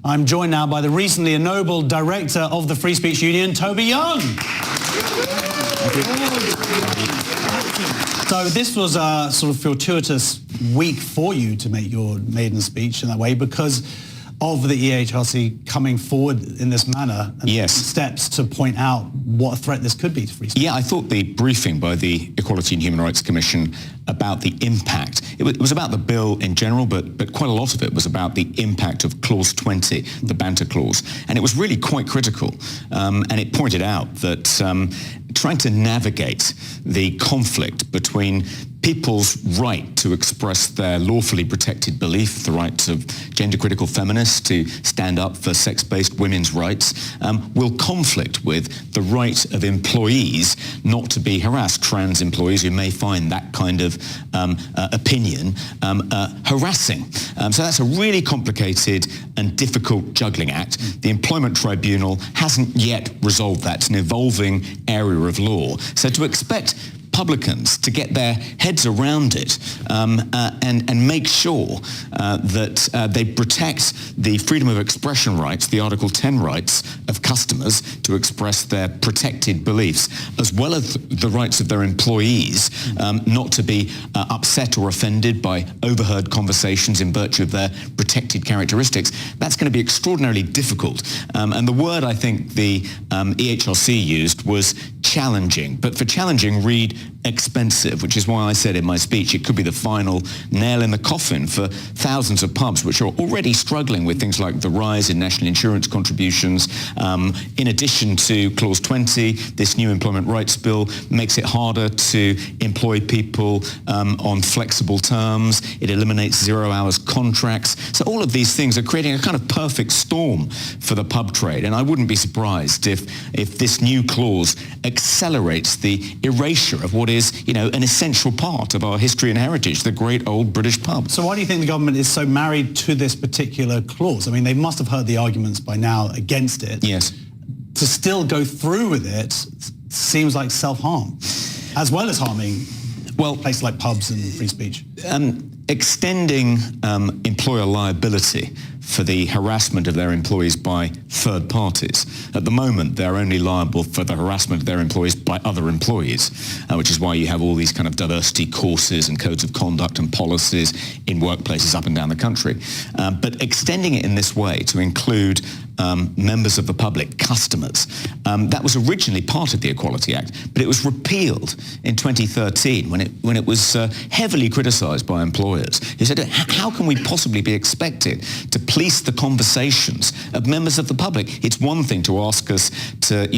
I'm joined now by the recently ennobled director of the Free Speech Union, Toby Young. So this was a sort of fortuitous week for you to make your maiden speech in that way because of the EHRC coming forward in this manner and steps to point out what a threat this could be to free speech. Yeah, I thought the briefing by the Equality and Human Rights Commission about the impact, it was about the bill in general, but quite a lot of it was about the impact of Clause 20, the banter clause. And it was really quite critical. And it pointed out that trying to navigate the conflict between people's right to express their lawfully protected belief, the rights of gender-critical feminists to stand up for sex-based women's rights, will conflict with the right of employees not to be harassed, trans employees who may find that kind of opinion harassing. So that's a really complicated and difficult juggling act. The Employment Tribunal hasn't yet resolved that. It's an evolving area of law. So to expect publicans to get their heads around it and make sure that they protect the freedom of expression rights, the Article 10 rights of customers to express their protected beliefs, as well as the rights of their employees not to be upset or offended by overheard conversations in virtue of their protected characteristics. That's going to be extraordinarily difficult. And the word I think the EHRC used was challenging. But for challenging, read expensive, which is why I said in my speech it could be the final nail in the coffin for thousands of pubs which are already struggling with things like the rise in national insurance contributions. In addition to Clause 20, this new employment rights bill makes it harder to employ people on flexible terms. It eliminates 0 hours contracts. So all of these things are creating a kind of perfect storm for the pub trade. And I wouldn't be surprised if this new clause accelerates the erasure of what is, an essential part of our history and heritage, the great old British pub. So why do you think the government is so married to this particular clause? I mean, they must have heard the arguments by now against it. Yes. To still go through with it seems like self-harm, as well as harming places like pubs and free speech. Extending employer liability for the harassment of their employees by third parties. At the moment, they're only liable for the harassment of their employees by other employees, which is why you have all these kind of diversity courses and codes of conduct and policies in workplaces up and down the country. But extending it in this way to include members of the public, customers, that was originally part of the Equality Act, but it was repealed in 2013 when it was heavily criticised by employers. Who said, how can we possibly be expected to police the conversations of members of the public? It's one thing to ask us to,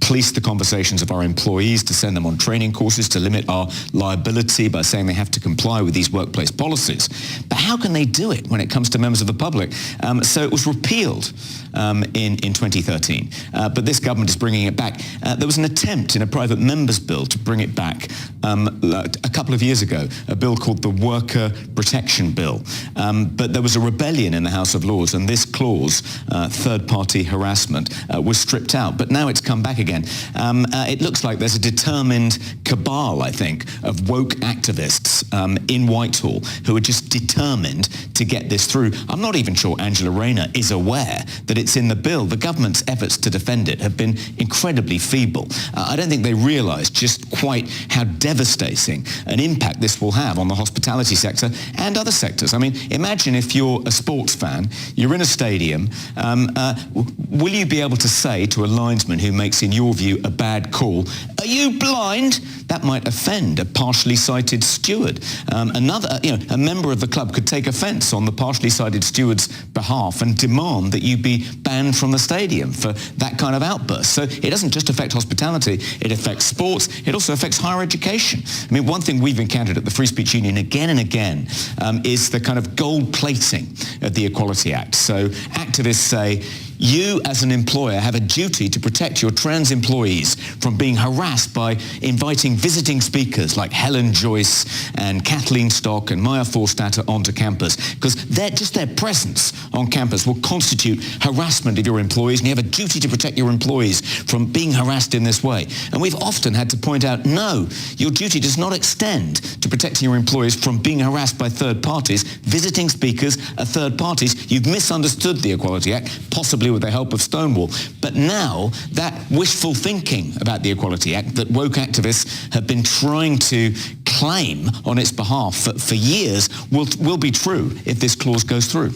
police the conversations of our employees, to send them on training courses, to limit our liability by saying they have to comply with these workplace policies. But how can they do it when it comes to members of the public? So it was repealed in 2013. But this government is bringing it back. There was an attempt in a private member's bill to bring it back a couple of years ago, a bill called the Worker Protection Bill. But there was a rebellion in the House of Lords, and this clause, third-party harassment, was stripped out. But now it's come back again. It looks like there's a determined cabal, I think, of woke activists in Whitehall who are just determined to get this through. I'm not even sure Angela Rayner is aware that it's in the bill. The government's efforts to defend it have been incredibly feeble. I don't think they realise just quite how devastating an impact this will have on the hospitality sector and other sectors. I mean, imagine if you're a sports fan, you're in a stadium, will you be able to say to a linesman who makes, in your view, a bad call, "Are you blind?" That might offend a partially sighted steward. A member of the club could take offence on the partially sighted steward's behalf and demand that you be banned from the stadium for that kind of outburst. So it doesn't just affect hospitality, it affects sports, it also affects higher education. I mean, one thing we've encountered at the Free Speech Union again and again is the kind of gold plating of the Equality Act. So activists say, You, as an employer, have a duty to protect your trans employees from being harassed by inviting visiting speakers like Helen Joyce and Kathleen Stock and Maya Forstater onto campus, because just their presence on campus will constitute harassment of your employees, and you have a duty to protect your employees from being harassed in this way. And we've often had to point out, no, your duty does not extend to protecting your employees from being harassed by third parties. Visiting speakers are third parties. You've misunderstood the Equality Act, possibly with the help of Stonewall. But now that wishful thinking about the Equality Act that woke activists have been trying to claim on its behalf for years will be true if this clause goes through.